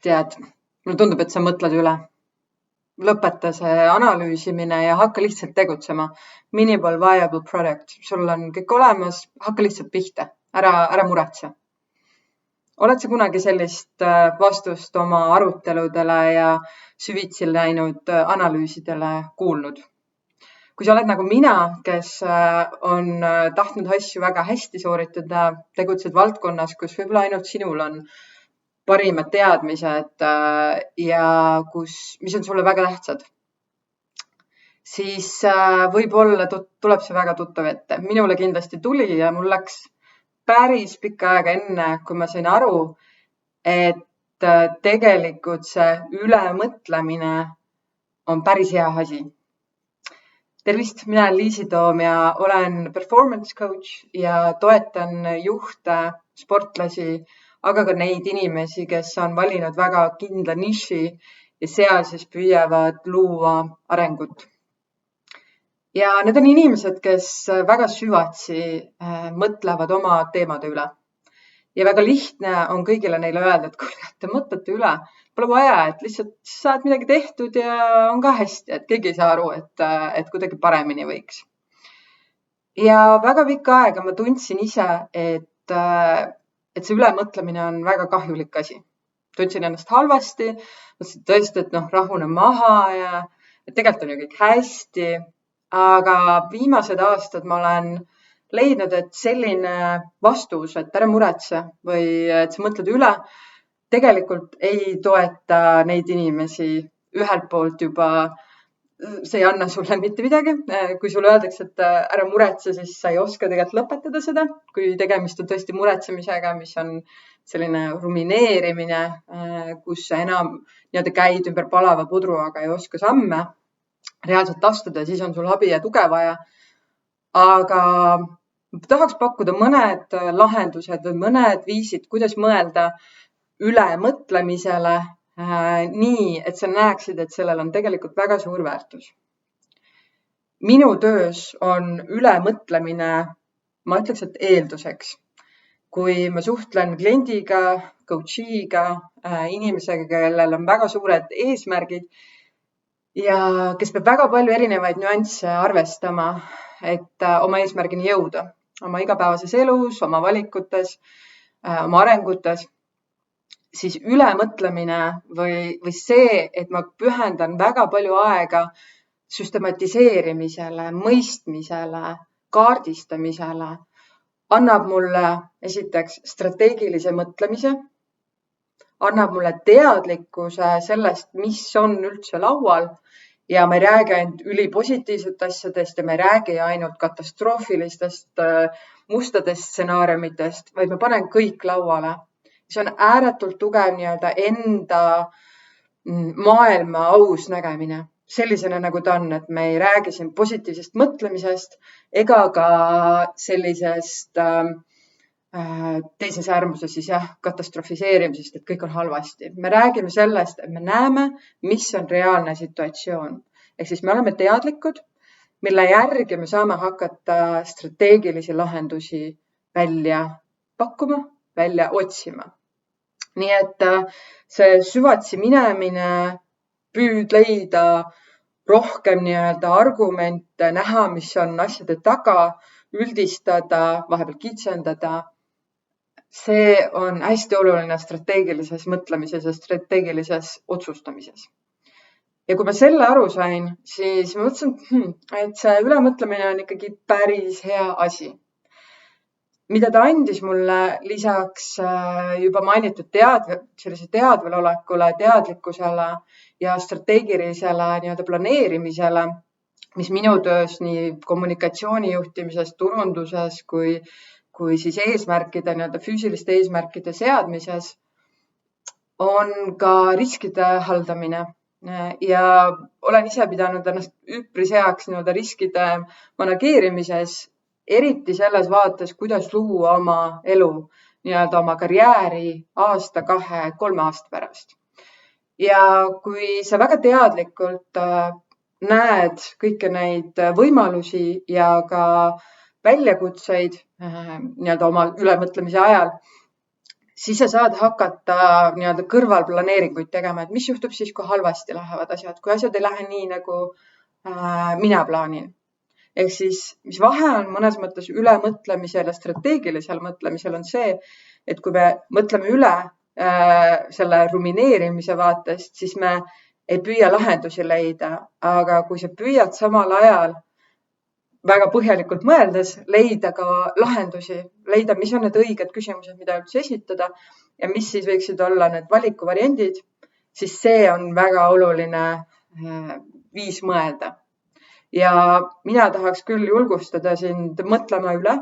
Tead, mulle tundub, et sa mõtled üle. Lõpeta see analüüsimine ja hakka lihtsalt tegutsema. Minimal viable product. Sul on kõik olemas, hakka lihtsalt pihta. Ära muretse. Oled sa kunagi sellist vastust oma aruteludele ja süvitsi läinud analüüsidele kuulnud? Kui sa oled nagu mina, kes on tahtnud asju väga hästi sooritada, tegutsed valdkonnas, kus võib-olla ainult sinul on parimad teadmised ja mis on sulle väga tähtsad, siis võib-olla tuleb see väga tuttav ette. Minule kindlasti tuli ja mul läks päris pikka aega enne, kui ma sain aru, et tegelikult see ülemõtlemine on päris hea asi. Tervist, mina olen Liisi Toom ja olen performance coach ja toetan juhte, sportlasi, aga ka neid inimesi, kes on valinud väga kindla niši ja seal siis püüavad luua arengut. Ja need on inimesed, kes väga süvatsi mõtlevad oma teemade üle. Ja väga lihtne on kõigile neile öelda, et kuulge, te mõtlete üle. Pole vaja, et lihtsalt saad midagi tehtud ja on ka hästi, et keegi ei saa aru, et kuidagi paremini võiks. Ja väga pikka aega ma tundsin ise, et see ülemõtlemine on väga kahjulik asi. Tundsin ennast halvasti, mõtlesin tõesti, et rahune maha ja et tegelikult on ju kõik hästi. Aga viimased aastad ma olen leidnud, et selline vastus, et ära muretse või et sa mõtled üle, tegelikult ei toeta neid inimesi ühelt poolt juba. See ei anna sulle mitte midagi. Kui sulle öeldakse, et ära muretse, siis sa ei oska tegelikult lõpetada seda. Kui tegemist on tõesti muretsemisega, mis on selline rumineerimine, kus sa enam käid ümber palava pudru, aga ei oska samme reaalselt astuda, siis on sul abi ja tuge vaja. Aga tahaks pakkuda mõned lahendused või mõned viisid, kuidas mõelda ülemõtlemisele nii, et sa näeksid, et sellel on tegelikult väga suur väärtus. Minu töös on ülemõtlemine, ma ütleks, et eelduseks. Kui ma suhtlen kliendiga, coachiga, inimesega, kellel on väga suured eesmärgid ja kes peab väga palju erinevaid nüansse arvestama, et oma eesmärgini jõuda. Oma igapäevases elus, oma valikutes, oma arengutes, siis ülemõtlemine või see, et ma pühendan väga palju aega süstematiseerimisele, mõistmisele, kaardistamisele, annab mulle esiteks strateegilise mõtlemise, annab mulle teadlikkuse sellest, mis on üldse laual ja ma ei räägi ainult ülipositiivset asjadest ja ma ei räägi ainult katastroofilistest mustadest stsenaariumitest, vaid ma panen kõik lauale. See on ääretult tugev enda maailma aus nägemine. Sellisena nagu ta on, et me ei räägi siin positiivsest mõtlemisest ega ka sellisest teises äärmuses siis katastrofiseerimisest, et kõik on halvasti. Me räägime sellest, et me näeme, mis on reaalne situatsioon. Ehk siis me oleme teadlikud, mille järgi me saame hakata strateegilisi lahendusi välja pakkuma, välja otsima. Nii et see süvatsi minemine, püüd leida rohkem argumente, näha, mis on asjade taga, üldistada, vahepeal kitsendada. See on hästi oluline strateegilises mõtlemises ja strateegilises otsustamises. Ja kui ma selle aru sain, siis ma mõtlesin, et see ülemõtlemine on ikkagi päris hea asi. Mida ta andis mulle lisaks juba mainitud teadvel olekule, teadlikkusele ja strateegilisele planeerimisele, mis minu töös nii kommunikatsiooni juhtimises, turunduses kui siis eesmärkide, füüsiliste eesmärkide seadmises, on ka riskide haldamine. Ja olen ise pidanud ennast üpris heaks riskide manageerimises, eriti selles vaates, kuidas luua oma elu, oma karjääri aasta, 2, 3 aasta pärast. Ja kui sa väga teadlikult näed kõiki neid võimalusi ja ka väljakutseid oma ülemõtlemise ajal, siis sa saad hakata nii-öelda kõrvalplaneeringuid tegema, et mis juhtub siis, kui halvasti lähevad asjad, kui asjad ei lähe nii, nagu mina plaanin. Ehk siis, mis vahe on mõnes mõttes ülemõtlemisel ja strateegilisel mõtlemisel on see, et kui me mõtleme üle selle rumineerimise vaatest, siis me ei püüa lahendusi leida, aga kui sa püüad samal ajal väga põhjalikult mõeldes leida ka lahendusi, leida, mis on need õiged küsimused, mida üldse esitada ja mis siis võiksid olla need valikuvariandid, siis see on väga oluline viis mõelda. Ja mina tahaks küll julgustada sind mõtlema üle,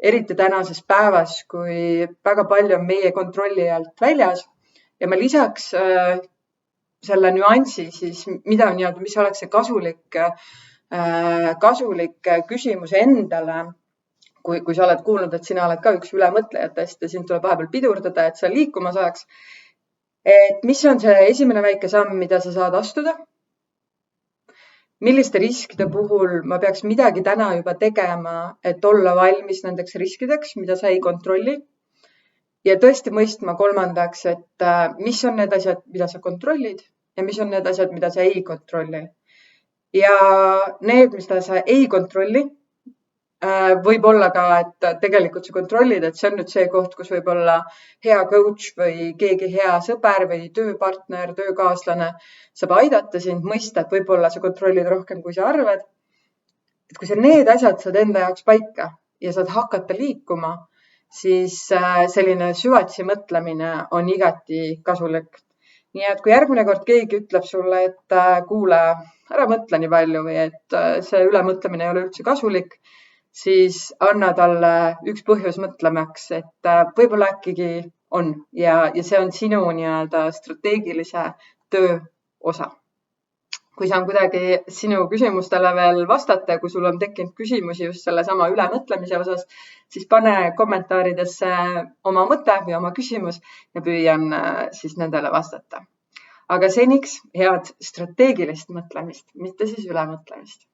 eriti tänases päevas, kui väga palju on meie kontrolli alt väljas ja me lisaks selle nüansi siis, mis oleks see kasulik küsimus endale, kui sa oled kuulnud, et sina oled ka üks ülemõtlejatest ja sind tuleb vahepeal pidurdada, et sa liikuma saaks. Et mis on see esimene väike samm, mida sa saad astuda? Milliste riskide puhul ma peaks midagi täna juba tegema, et olla valmis nendeks riskideks, mida sa ei kontrolli? Ja tõesti mõistma kolmandaks, et mis on need asjad, mida sa kontrollid ja mis on need asjad, mida sa ei kontrolli. Ja need, mis sa ei kontrolli, võib olla ka, et tegelikult sa kontrollid, et see on nüüd see koht, kus võib olla hea coach või keegi hea sõber või tööpartner, töökaaslane saab aidata sind mõista, et võib-olla sa kontrollid rohkem, kui sa arvad. Et kui sa need asjad saad enda jaoks paika ja saad hakata liikuma, siis selline süvatsi mõtlemine on igati kasulik. Nii et kui järgmine kord keegi ütleb sulle, et kuule, ära mõtle nii palju või et see ülemõtlemine ei ole üldse kasulik, siis anna talle üks põhjus mõtlemaks, et võib-olla äkki on ja see on sinu nii-öelda strateegilise töö osa. Kui saan kuidagi sinu küsimustele veel vastata ja kui sul on tekkinud küsimusi just selle sama ülemõtlemise osas, siis pane kommentaaridesse oma mõte või oma küsimus ja püüan siis nendele vastata. Aga seniks head strateegilist mõtlemist, mitte siis ülemõtlemist.